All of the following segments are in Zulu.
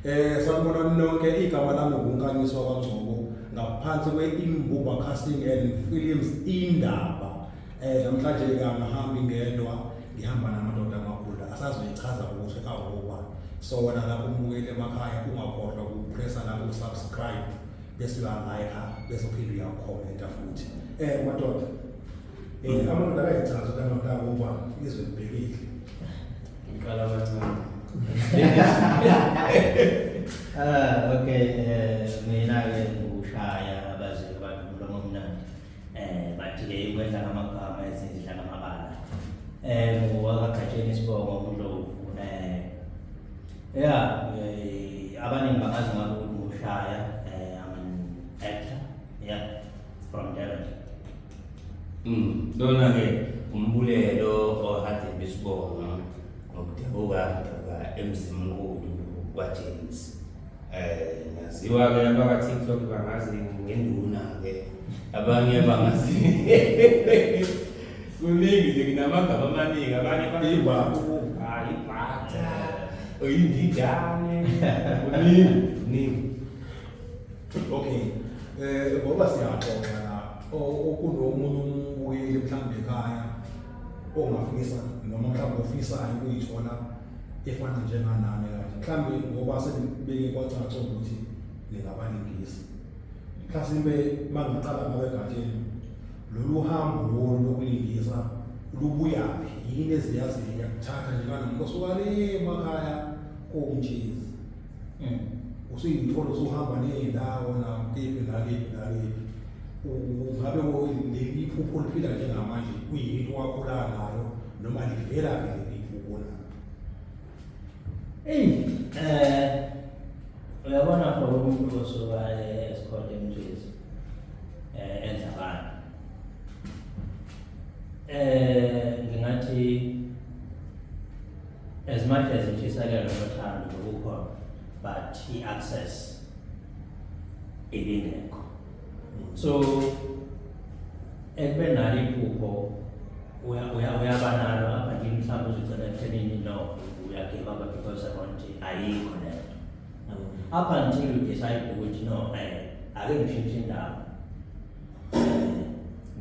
Sanibona nonke, igama lami nguNkanyiswa kwaNgcobo ngaphansi kwe-Imbuba Casting and Films indaba. Namhlanje ngihambi ngedwa, ngihamba namadoda amakhulu. Asazoyichaza ukuthi awuba. So wena lapho umbukele emakhaya ungakhohlwa ukupressa lapho usubscribe bese uya-like bese uphinde uya-comment futhi. Madoda. Amadoda akayichaza ukuthi amadoda awuba izwe libhekile. Ngikala kancane. Okay, mina-ke ngushaya abazi abantu umlomo omnandi. Bathi-ke ukwenza ngamagama ezindla ngamabala. Ngowakagajeni Sibongo uNdlovu. Abaningi bangazi ngabe ngushaya, I'm an actor, from Durban. Lona-ke umbulelo ohade besibonga ngokudabuka emzimkhulu kwaJames. Naziwa-ke abaka-TikTok bangazi ngenduna-ke, abanye bangazi kuningi nje, nginamagama amaningi, abanye ibhatha, oyindidane, kuningi. Okay. Ngoba siyaxoxa la okunomunye umbukeli mhlawumbe ekhaya ongafisa noma mhlawumbe ofisayo ukuyithola efana njenganami kanje. Mhlawumbe ngoba sebeke kwacaca ukuthi lingabalingisi. Mhlawumbe mangaqala ngabe egatsheni lolu hambo lolu lokulingisa lubuyaphi? Yini eziyaziyo yakuthatha njenganomuntu osuka le emakhaya koMtshezi. Usuyithola usuhamba ney'ndawo nakephi nakephi. Ungabe leli phupho liphila njengamanje kuyinto owakhula nayo noma livela-ke leli phupho lakho? Uyabona for umuntu osuka eScott eMtshezi eNdlabane. Ngingathi as much as intshisekelo nothando lokukhona, but i-access ibingekho. So ekube nalo iphupho uyaba nalo apha nje mhlawumbe uzigcina ekuthenini no uyagive up because abantu ayikho lento. Up until you decide ukuthi no ake ngishintshe indawo,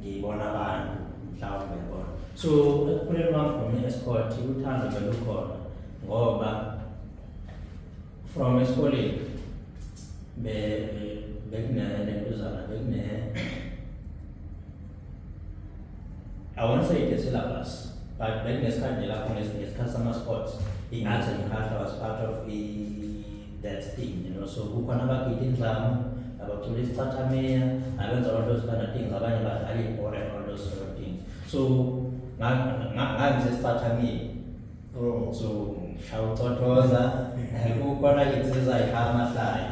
ngibona abantu mhlawumbe yabona. So ekukhuleni kwami from e-Escort uthando belukhona ngoba from esikoleni bekunelentuzana I won't say it's a syllabus, but bekunesikhathi lapho ngesikhathi sama-sports, i-arts and culture was part of that thing, so kukhona abagida indlamu, abacula isicathamia, abenza all those kind of things, abanye badlala ibhola and all those sort of things. So ngangisesicathamia, so shawucotoza, kukhona insizwa ayishaya amahlaya.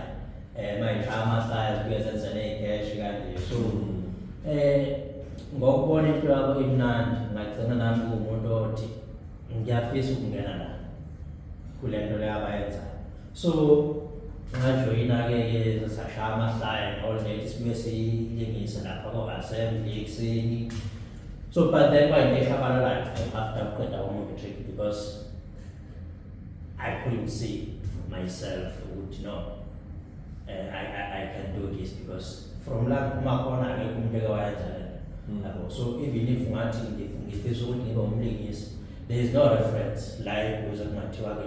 Mayishaya amahlaya zibuye zenze ney'keshi kanje. So ngokubona into yabo imnandi, ngagcina nami kuwumuntu othi ngiyafisa ukungena la kule nto leyo abayenzayo. So ngajoyina-ke sashaya amahlaya and all that, sibuye siyilingise lapha ko-assembly ekuseni. So but then kwayinto eshabalalayo after kuqeda umatric, because I couldn't see myself ukuthi no, I can do this, because from la kumakhona akekho umuntu ekewayenza lento. So even if ungathi ngifisa ukuthi ngibe umlingisi, there is no reference la ukuze kungathiwa-ke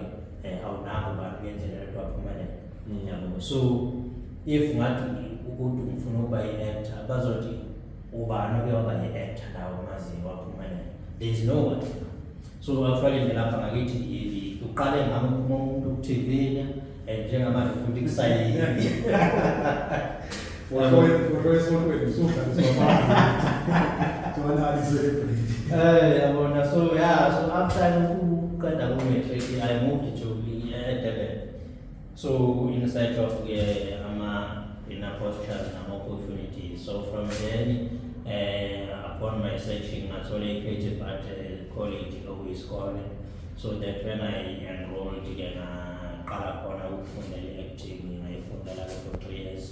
awunabo abantu benzela lento waphumelela. So if ungathi ukuthi ufuna ukuba yi-actor, bazothi ubani oke waba yi-actor nawe umaziyo waphumelela? There is no one. So actually nje lapha ngakithi uqale ngami uphuma umuntu ku-TV njengamanje futhi kusayini. Yabona. So so after ukuqeda ku-matric I moved to Durban. So in search of postures and opportunities. So from then upon my searching ngathola i-creative art college okuyisikole. So that when I enrolled ngaqala khona ukufunda i-acting, ngayifundela for 3 years.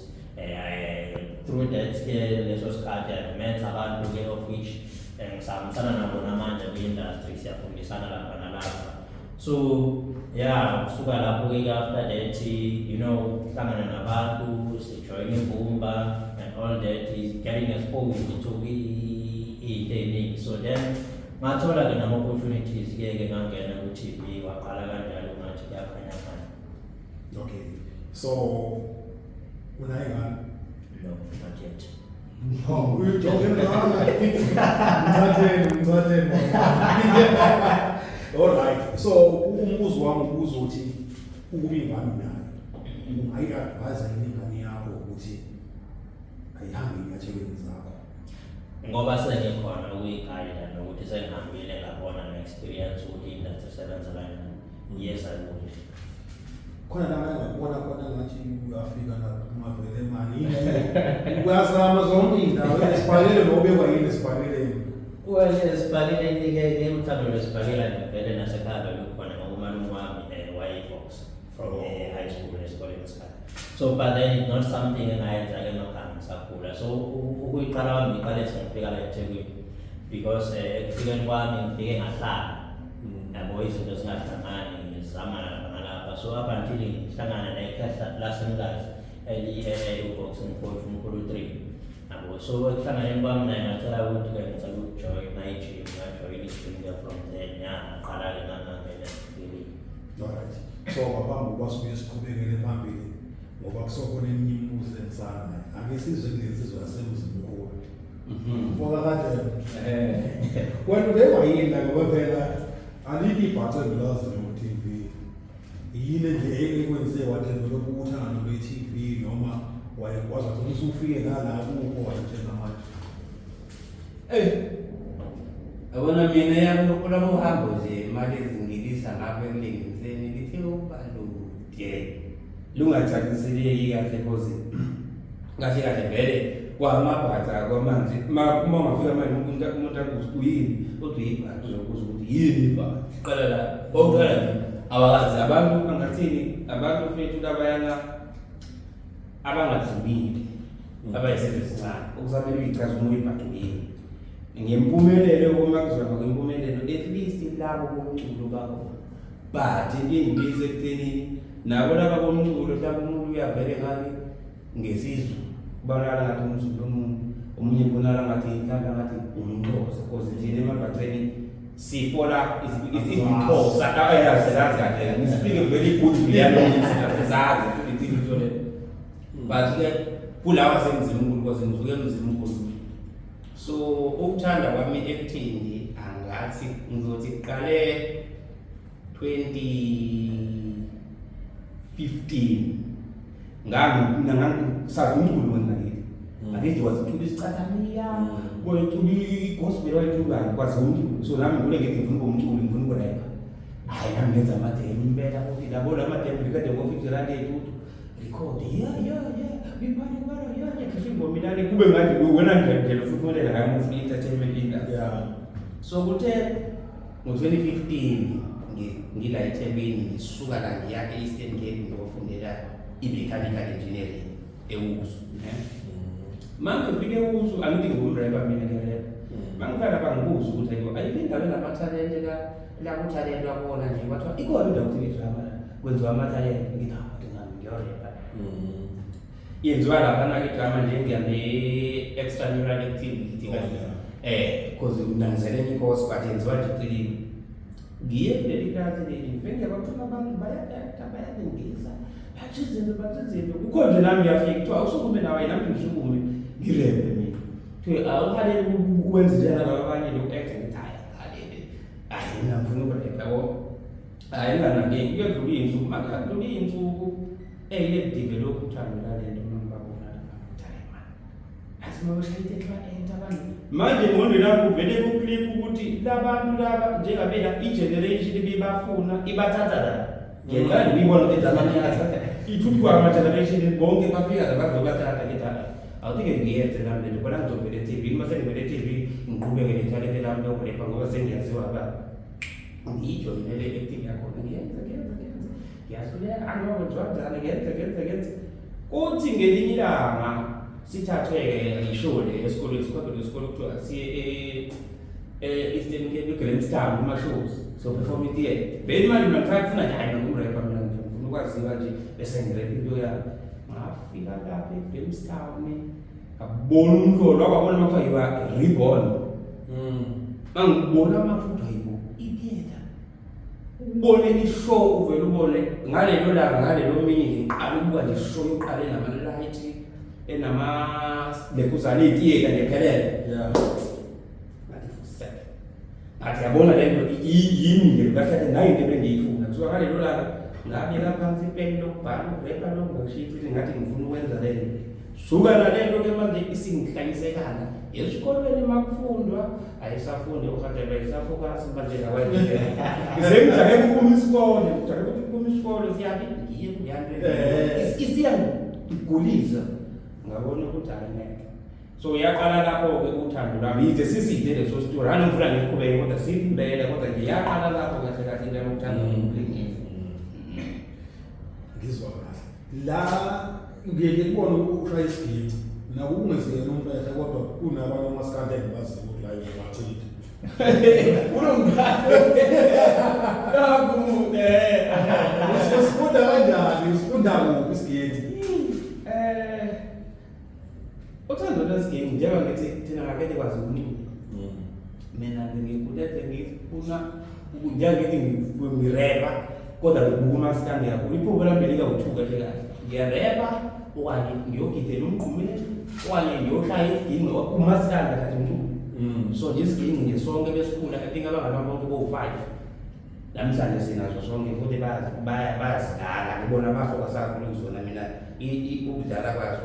Through that leso sikhathi I met abantu of which ngisahambisana nabo namanje kwi-industry, siyafundisana lapha nalapha. So yeah, kusuka lapho-ke after that, you know, hlangana nabantu, sijoin imbumba and all that, is getting exposed to into eningi. So then ngathola-ke nama-opportunities-ke ngangena ku-TV, waqala kanjalo ngathi kuyakhanya-khanya. Okay, so unayingane? No, not yet. Oh, we're talking about all right. So umbuzo wami ubuza ukuthi ukuba ingane nayo ungayi-advise ingane yakho ukuthi ayihambe enyathelweni zakho. Ngoba sengikhona ukuyigayida nokuthi sengihambile ngabona nge-experience ukuthi industry isebenza kanjani. Yes, I would. Khona la ngakubona khona ngathi uyafika la kumavele mani uyazama zonke indawo esibhalele nobekwa yini esibhaleleni. Well, esibhaleleni-ke uthando lwesibhalela ngivele nasekhaya belukhona ngokumalume wami wayeyi-box from high school esikoleni esikhathi. So but then it's not something engayenza-ke emakhaya ngisakhula. So ukuyiqala kwami ngiqale sengifika la eThekwini because ekufikeni kwami ngifike ngahlala yabo izinto zingahlangani ngizama nalapha. So up until ngihlangana nekhehla lasemkazi eli-boxing coach umkhulu 3 yabo. So ekuhlanganeni kwami naye ngacela ukuthi-ke ngicela ukujoyina i-gym, ngajoyina i-gym from then ngaqala-ke ngangangena esibhedlela. Alright. So ngaphambi kokuba sibuye siqhubekele phambili ngoba kusokhona eminye imibuzo engisana. Ake sizwe kule nsizwa yasemzini mkhulu. Mfoka kade. Wena ubewayini ngoba phela alikho ibhaca engilaziyo ku-TV. Yini nje ekwenze wadevelop ukuthanda kwe-TV noma wayekwazi ukuthi usufike nalapho wayethenga manje? Abona mina yami olamo uhambo nje imali ezingilisa ngapha ekulinganiseni lithe ubalude lungathakiseleki kahle cause kahle kahle vele kwamabhatha kwamanzi uma ungafika manje umuntu akuthi uyini kodwa ibhatha uzokuza ukuthi yini ibhatha qala la oqala nje awakazi abantu angathini abantu fethu labayana abangathibile abayisebenzisana ukuzamela uyichaza umuntu ibhatha yini ngempumelelo uma kuzoba ngempumelelo at least labo bomculo bakho but ingibise ekuthenini nabo laba bomculo mhlawumbe umuntu uyavele ngathi ngesizwe kubonakala ngathi umzulu omunye kubonakala ngathi mhlawumbe ngathi umXhosa cause thina emabhatheni sifola isixhosa ayazazi kahle ngispeak a very good siyazazi ukuthi ngithole but-ke kulawa semzini because ngisuke emzini mkhulu. So ukuthanda kwami acting angathi ngizothi qale 2015 ngangisazi umculo wengakini angithi wazithula isicathamia wayethula i-gospel wayethulani kwazi umculo. So nami ngikule ngithi ngifuna umculo ngifuna ukurapha hayi nami ngenza amademo impela ukuthi labo lamademo likade ngo-50 rand ethutu record ngibani kube ngathi wena ngiyakela futhi wena la movie entertainment industry. So kuthe ngo-2015 ngila eThekwini ngisuka la ngiya e-Eastern Cape ngiyofundela i-mechanical engineering eWusu. Manje ngifike eWusu angithi ngumrapper mina ngerapper. Mangifika bangibuza ukuthi ayikho indawo enamathalente la kuthalentwa khona nje bathiwa ikhona indawo ukuthi idrama kwenziwa amathalente ngithi ngiyorapper. Yenziwa laphana idrama njengane-extramural activity cause nangizeleni i-course but yenziwa nje eceleni. Ngiye kuleli klasi leli ngifike ngiyabafuna abantu bayalingisa bathi izinto kukhona nje nami ngiyafika kuthiwa usukume nawe nami ngisukume ngirebe mina kuthiwe awuhaleli uwenze njena labanye loku-act ngithi hayi mina ngifuna ukurepha yabo hayi nganangengi kuyedlula iy'nsuku makadlula iy'nsuku le-develop uthando lalento nongibabona manje ngqondweni lapho vele kuclip ukuthi labantu laba njengabela i-generation ebebafuna ibathatha la ngenqani ngiyibona ukuthi amanyasa ithuthi kwama-generation bonke bafika labazobathatha ngithi awuthi-ke ngiyenze nami lento bona ngizovela e-TV uma sengivele e-TV ngiqhubeke nethalente lami lokurepha ngoba sengiyaziwa ba ngiyijoyinele i-acting yakhona ngiyenze ngiyahluleka angibabenziwanjani ngenze kuthi ngelinye ilanga sithathwe-ke ishow le esikoleni sikhophe lesikole kuthiwa siye Eastern Cape Grahamstown kuma-shows so perform theatre then manje mina ngithatha funa nje hayi nokurepha mina ngifuna ukwaziwa nje bese ngirepha into yami ngafika lapha eGrahamstown ngabona umhlolo wakwabona uma kuthiwa yiwa reborn mangibona amafutha yibo itheatre ubone ishow uvele ubone ngalelo langa ngalelo mini ngiqala ukubuka nje ishow yokuqala enama-light lekuzana itheatre ngephelele athi yabona lento yini nje kahle nayo into ebengiyifuna kusuka ngalelo langa ngabeka phansi ipeni lokubhala urepa longashithi ngathi ngifuna ukwenza lento suka nalento ke manje isingihlayisekana esikolweni makufundwa ayisafunde ukhathala isafocus manje ngakwenze ngizengijake ukuphuma isikole ngijake ukuthi ukuphuma isikole siyathi ngiye kuyande isiyangigulisa ngabona ukuthi ayineke so yaqala lapho ke uthando lami yize siside leso story anongifuna ngiqhubeke kodwa sibele kodwa nje yaqala lapho kahle kahle into yokuthanda ngimlingise ngizwa kahle la ngeke kubona ukushaya isigidi naku ungezekela umfetha kodwa kunabanye amaskande engibaziyo ukuthi la yobachitha Usifunda kanjani? Usifunda kuphi isigidi? Uthando lwesigidi njengoba ngithi thina ngakhethe kwazi ukuningi. Mina ngikulethe ngifuna njengokuthi ngirepa kodwa ngibuka umaskandi yakho. Iphupho lami likawuthuka kahle kahle. Ngiyarepa okanye ngiyogidela umqhumeni okanye ngiyoshaya isigidi umaskandi kahle umculo. So nje isigidi nje sonke besikhula kaningi abangaba bonke bo5. Namhlanje sinazo sonke futhi bayasidala ngibona abafoka sakho kuzona mina ukudlala kwazo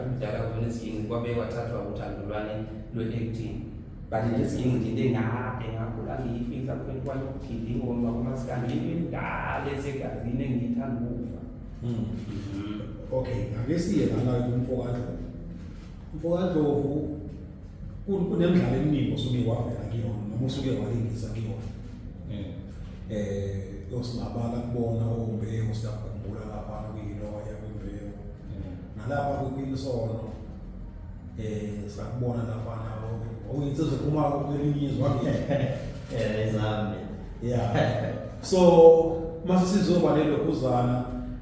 isigidi kwabe kwathathwa uthando lwane lwe-acting but nje isigidi nje engade ngakhula ngiyifisa kwento yokukhipha ingoma kumaskandi into endala esegazini engiyithanda ukufa. Okay, ake siye lana kumfoka Ndlovu. Umfoka Ndlovu kunemidlalo eminingi osuke wavela kuyona noma usuke walingisa kuyona. Osingabala kubona oMbewu siyakukhumbula lapha kuyiloya kwembewu. Nalapha kwisono sakubona lapha nawo oyinsizwe kuma kwelinye izwe ezami. Yeah. So mase sizoba lelo kuzana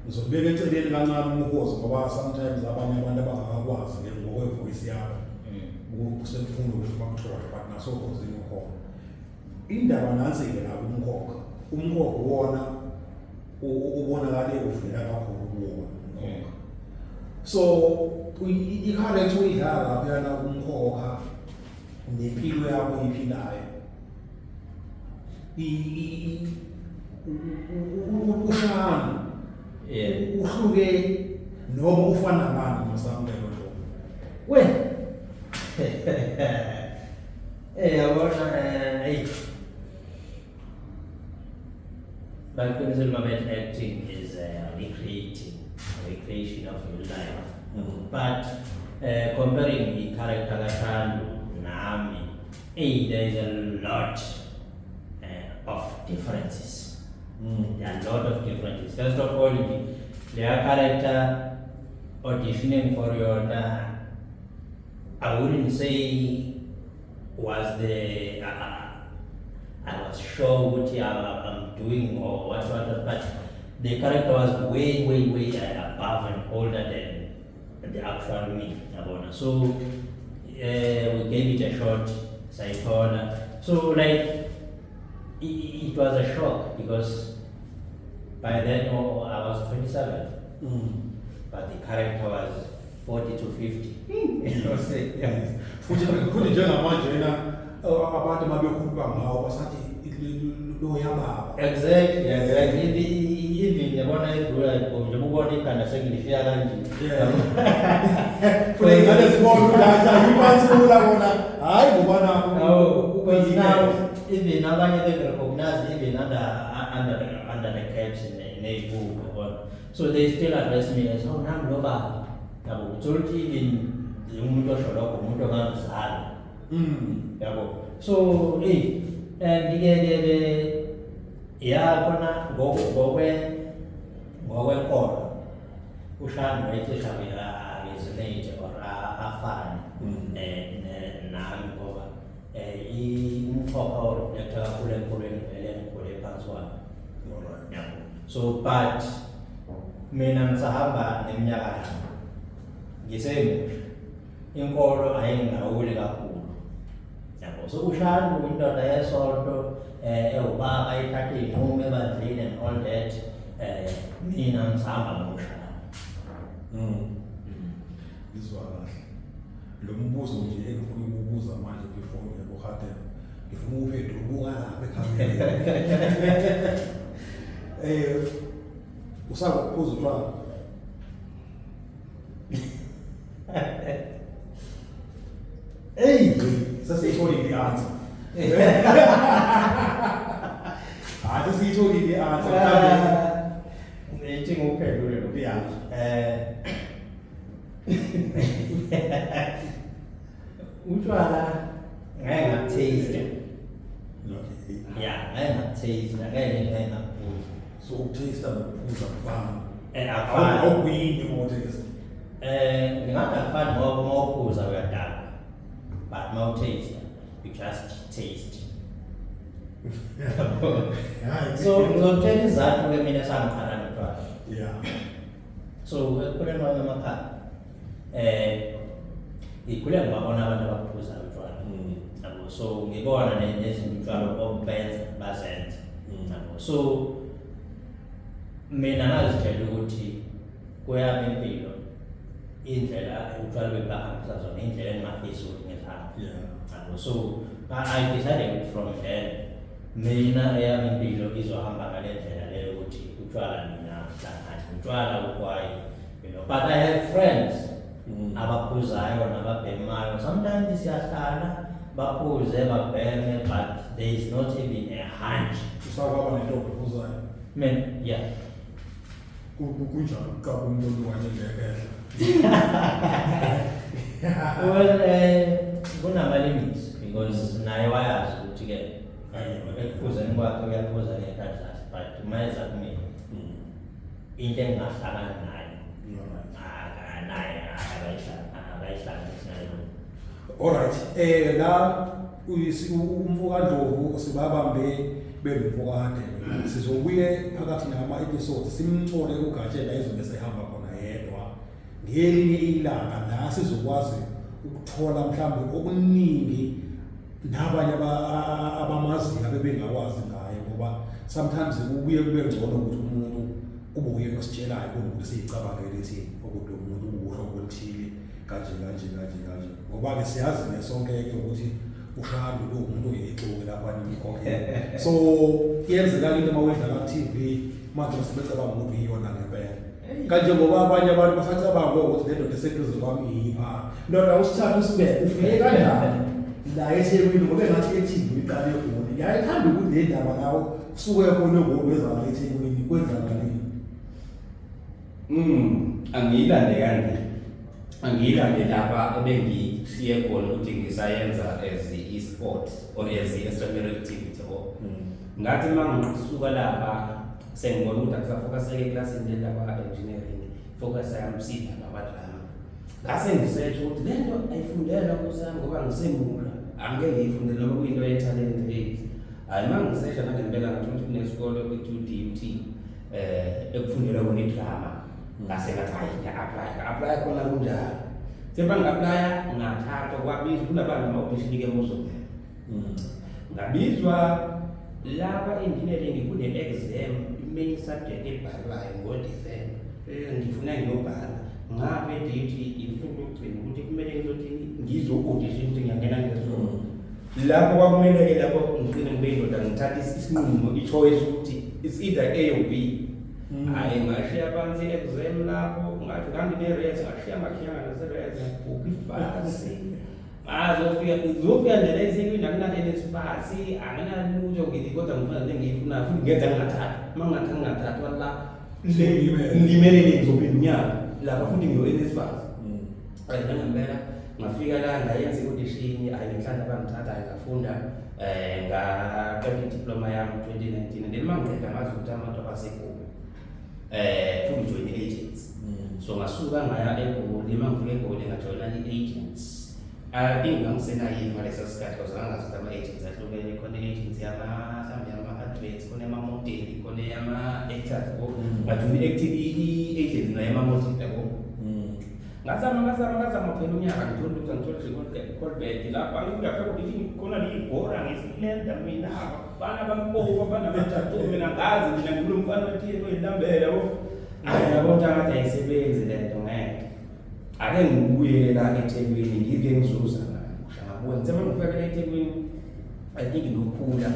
ngizobeka eceleni kancane umkhosi ngoba sometimes abanye abantu abangakwazi ngokwevoice yabo. Usemfundo ukuthi bakuthola but naso kozini ukhona. Indaba nansi ke la umkhokha. Umkhokha wona ubonakale uvela kakhulu kuwona. So i-character uyidlala lapha na umkhokha nempilo yakho iphilayo. Ushana uhluke noma ufana nani masamlelo lo we yabona like when it's about acting is recreation of your life. But comparing the character Gathandu Nami, there is a lot of differences. There are a lot of differences. First of all, their character auditioning for your I wouldn't say was the I was sure what I'm doing or what, but the character was way above and older than the actual me. So we gave it a shot, Saitona. So like it was a shock because by then I was 27, but the character was 40 to 50. futhi njengamanje yena abantu mabekhuluma ngawo basathi lo yababa. Exactly. Even yabona idlula nje ubona ikhanda sengilifika kanje. Futhi ngale sibona ukuthi ayiphathula bona hayi ngoba nakho because now even abanye they recognize even under the caps in the book. So they still address me as oh nami lo baba. Yabo utholuthi even umuntu osholoko umuntu ongazali. Yabo. So ngike khona ngokwenkolo ushana wayethesha resonate or afana nami ngoba umkhokha oreflecta kakhulu emkolweni vele engikhule phansi kwayo. Alright. Yabo. So but mina ngisahamba neminyaka yami. Ngisemusha. Inkolo ayingawuli kakhulu. Yabo. So ushaya indoda yesonto ewubaba ayithathe inqumo ebandleni and all that mina ngisahamba nokushaya. Izwa kahle. Lo mbuzo nje engifuna ukubuza manje before ngiyabukhathe. Ngifuna uphendule ubuka lapha ekhamereni. Usaba ukuphuza utshwala. Hey, sasiyitholile i-answer. Hayi sasiyitholile i-answer. Ngithi nguphendule lo. Yeah. Utshwala ngeke ngakutaste. Okay. Yeah, ngeke ngakutaste, ngeke ngakuphuza. So ukutaste nokuphuza kufana. Akufani. Awuyini ngotaste. Ngingathi akufani ngoba mawuphuza uyadala. But mawutaste, you just taste. So ngizokutshela izathu ke mina sangiqala notshwala. Yeah. So ekukhuleni kwami emakhaya ngikhule ngibabona abantu abaphuza utshwala. Yabo. So ngibona nezinto utshwala obenza bazenza. Yabo. So mina ngazitshela ukuthi kuyami impilo indlela utshwala bebahambisa zona indlela engingafisi ukuthi ngihamba. Yeah. Yabo. So I decided from then mina eyami impilo izohamba ngale ndlela leyo ukuthi utshwala mina hlangana utshwala ukwayi, you know, but I have friends abaphuzayo nababhemayo. Sometimes siyahlala baphuze babheme, but there is not even a hunch. Usakwaba nentombi ophuzayo. Man, yeah. Kunjani ukuqaba umuntu kanye ngekehla? Well, kunama-limits because naye wayazi ukuthi-ke ekuphuzeni kwakhe uyaphuza ngekhathi zakhe, but mayeza kumina into engingahlangani nayo naye akayihlanganisi nayo. Alright, la umfukandlovu sibabambe bemfukade. Sizobuye phakathi nama-episodes simthole uGatshela izobe sehamba khona yedwa. Ngelinye ilanga la sizokwazi ukuthola mhlawumbe okuningi nabanye abamaziyo abebengakwazi ngaye, ngoba sometimes kubuye kube ngcono ukuthi umuntu kube uyena ositshelayo kunokuthi siyicabangele thina ukuthi umuntu uhlobo oluthile kanje. Ngoba-ke siyazi sonke-ke ukuthi ushado umuntu oyixuku lapha nimkhokhela. So iyenzeka into uma wedlala ku-TV manje sebecabanga ukuthi iyona ngempela. Kanje ngoba abanye abantu basacabanga ukuthi le ndoda eseduze kwami yipha. Ndoda usithatha usibeke ufike kanjani la eThekwini ngoba engathi eTV iqale eGoli. Ngiyayithanda ukuthi le ndaba nawo kusuke khona eGoli wezala eThekwini kwenzakaleni. Angiyilande lapha ebengishiye khona ukuthi ngisayenza as e-sport or as extramural activity. Ngathi mangisuka lapha sengibona ukuthi akusafocuseke eklasini lelaba engineering, focus yami sidlala abadrama. Ngase ngisearch ukuthi le nto ayifundela kusami ngoba ngisembula, angeke ngiyifundele noma kuyinto ye-talent leyo. Hayi mangisearch ngempela ngathola ukuthi kunesikole ku-DUT ekufundela kona idrama. Ngase ngathi hayi ngiya-apply khona kunjalo. Sepa ngi-applya ngathathwa kwabizwa kunabantu ama-audition-ke muzongena. Ngabizwa lapha engineering kune-exam, i-main subject ebhalwayo ngo-December. Ngifuna ngiyobhala ngabe date imfundo yokugcina ukuthi kumele ngizothini ngizo-audition ukuthi ngiyangena ngesikole. Lapho kwakumele-ke lapho ngigcine ngibe indoda ngithatha isinqumo, i-choice ukuthi it's either A or B. Hayi ngashiya phansi i-exam lapho ngathi ngangine-res ngashiya amakhiyanga nase-res ngabhukha ibhasi. Ngizofika nje la eThekwini akunale-NSFAS, anginalutho ngithi kodwa ngifuna le engiyifunayo futhi ngenza ngingathathwa la ngimelele ngizophinda unyaka lapha futhi ngiyo-NSFAS. Ngempela ngafika la ngayenza i-audition, ngihlala bangithatha ngafunda ngaqeda idiploma yami 2019 and then mangiqeda ngazi ukuthi abantu abaseGoli futhi join agents. So ngasuka ngaya eGoli, mangifika eGoli ngajoyina i-agents ingangisenayo ngaleso sikhathi because angazi ama-agents ahlukene khona i-agency mhlawumbe ama-adverts khona ama-modeli khona ama-actors yabo ngathi i-agents nayo ama-model yabo ngazama phela unyaka ngithole Colbert lapha ngingafika ukuthi khona libhora ngesilenda mina bana bampoka bana bathathu mina ngazi mina ngulo mfana othile oyilambela yabo yabo ngathi ayisebenzi lento ngeke ake ngibuye la eThekwini ngike ngizuza ngishangabona ngisema ngifika eThekwini I think ngokukhula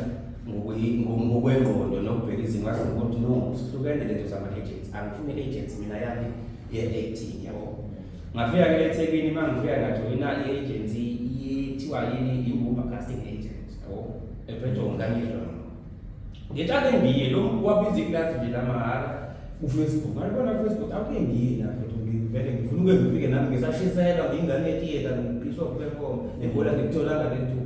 ngokwengqondo nokubheka izinto ngathi ukuthi no sihlukene lento zama-agents angifuni agents mina yami ye-acting yabo ngafika ke eThekwini mangifika ngajoyina i-agency ithiwa yini iMbuba Casting Agent yabo ephethwe ngangizwa ngithathe ngiye lo wabiza iklasi nje lamahhala uFacebook ngibona uFacebook awuke ngiye lapho vele ngifuna ngifike nami ngisashisela ngingane theater ngiqiswa kuperform ngibola ngitholanga lento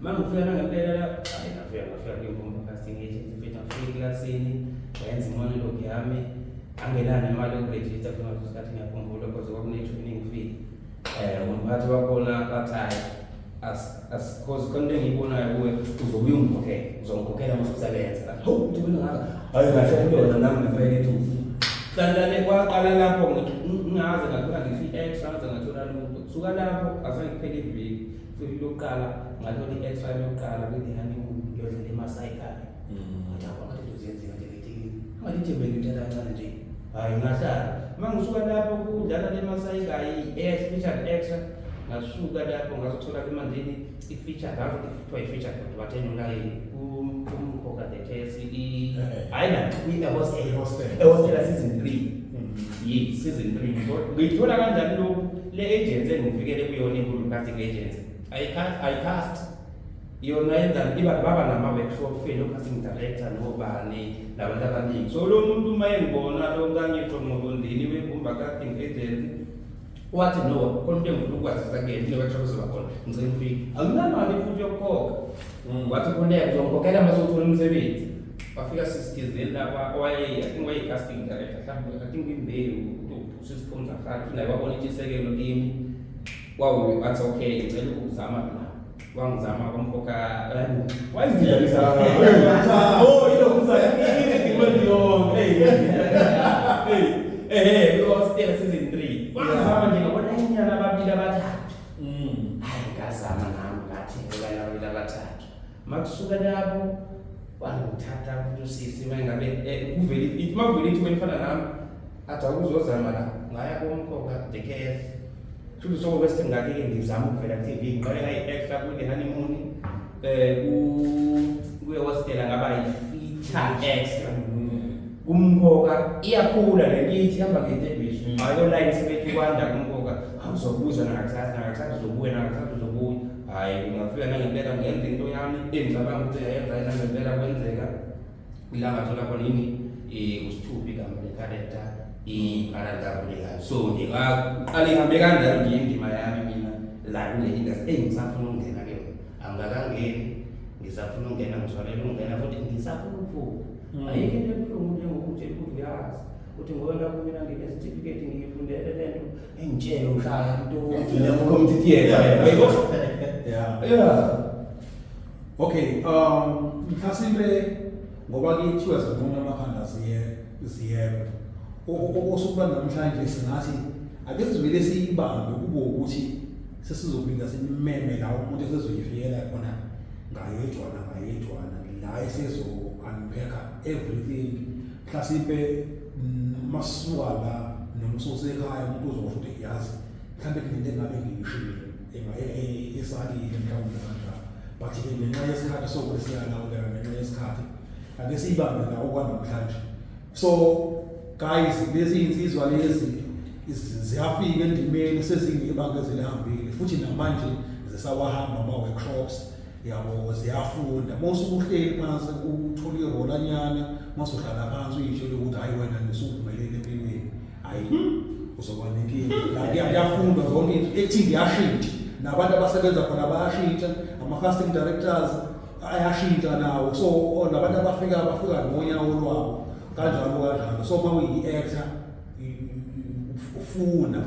mangifika ngempela hayi ngafika ngeMbuba Casting Agent mfethu ngifika eklasini yenza monologue yami angelana imali yokuregister kuma isikhathi ngiyakhumbula because kwakunetraining fee umphathi wakhona bathayi as cause konke engiyibonayo kuwe uzobuye uzongikhokhela masukusebenza hawu uthi mina ngaka hayi kahle kuyona nami ngifake ithuba kanti kwaqala lapho ngingaze ngathola ngisho i-extra ngathola lutho kusuka lapho azange kuphele iviki futhi lokuqala ngathola i-extra yokuqala kwithi honeymoon ngiyodlela eMasai ekhaya ngathi akona into zenzeka nje ngetikini angithi bengithatha kancane nje hayi ngahlala mangisuka lapho kudlala le Masai ekhaya i-featured extra ngasuka lapho ngazothola emandeni i-feature lapho kuthiwa i-feature kodwa bathena ulayini kumkhokha the case hayi na hostel season 3 season 3 ngithola kanjani lo le agency engifikele kuyona inkulu casting agency ayicast yona yenza baba nama-workshop fela casting director nobani nabantu abaningi so lo muntu uma engibona lo ngangitho ngobondini weMbuba Casting Agency wathi no khona into engifuna ukwazisa kuyena ne-workshop ezobakhona ngicela ufike anginamali futhi yokukhokha wathi khoneka uzongikhokhela masewuthola umsebenzi bafika sisithizeni lapha waye-casting director mhlawumbe I think imbewu usisiphumza sakhe naye wabona intshisekelo kimi wathi okay ngicela ukuzama la wangizama kwamkhokha wayizidibanisa yilo umsayimali yonke hostel season 3 wazama nje ngabona inyana ababili abathathu hayi ngazama nami ngathi ababili abathathu makusuka lapho wangithatha ukuthi usisi mangabe kuvele ithi mavele ithi wenifana nami athi akuzozama la ngaya komkhokha the case futhi so bese ngakike ngizama ukuvela ku TV ngiqale ngayi-extra kule honeymoon kuye hostel ngaba yi-feature extra kumkhokha iyakhula lelithi hamba ngeThekwini ayo line sebethi kwanda kumkhokha awuzobuza nakathanda uzobuya hayi ngafika nangempela ngenza into yami engicabanga ukuthi yayenza nangempela kwenzeka ilanga thola khona yini usithuphi igama le-character i-character so ngaqala ihambe kanjalo nje indima yami mina la kule industry engisafuna ukungena kuyona angakangeni ngisafuna ukungena ngithwalela ukungena futhi ngisafuna ukuvuka ayike into ebuhlungu njengokuthi uyazi uthi ngoba kumina ngine-certificate ngiyifundele lento engitshele ushaya into community theater yeah okay mhlasimbe ngoba kuthiwa zabona amakhanda ziyebo osukuba namhlanje singathi ake sivele siyibambe kube ukuthi sesizophinda simeme la umuntu esezoyifikela khona ngayedwana la esezo-unpacka everything mhlasimbe masuka la noma usekhaya umuntu uzosho ukuthi yazi mhlawumbe kunento engabe ngiyishilo esalile mhlawumbe kanjalo but ngenxa yesikhathi sokuthi siyalawuleka ngenxa yesikhathi ake siyibambe la okwanamhlanje so guys lezi insizwa lezi ziyafika endimeni sezingebanga ezilihambile futhi namanje zisawahamba ama-workshops yabo ziyafunda mawusukuhleli phansi uthola irolanyana masuhlala phansi uyitshela ukuthi hayi wena nisuvumelele empilweni hayi uzoba nenkinga kuyafundwa zonke i-acting iyashintsha nabantu abasebenza khona bayashintsha ama-casting directors ayashintsha nawo so nabantu bafika ngonyawo lwabo kanjalo so uma uyi-actor ufunda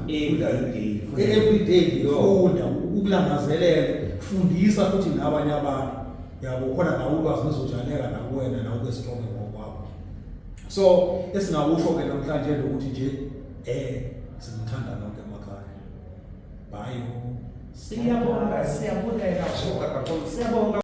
Every day. ufunda ukulangazelele fundisa futhi nabanye abantu yabo khona nawe ulwazi lizojanela nakuwena nawe ube strong ngokwakho. So esingakusho ke namhlanje ukuthi nje simthanda nonke emakhaya. Bye. Siyabonga kakhulu. Siyabonga.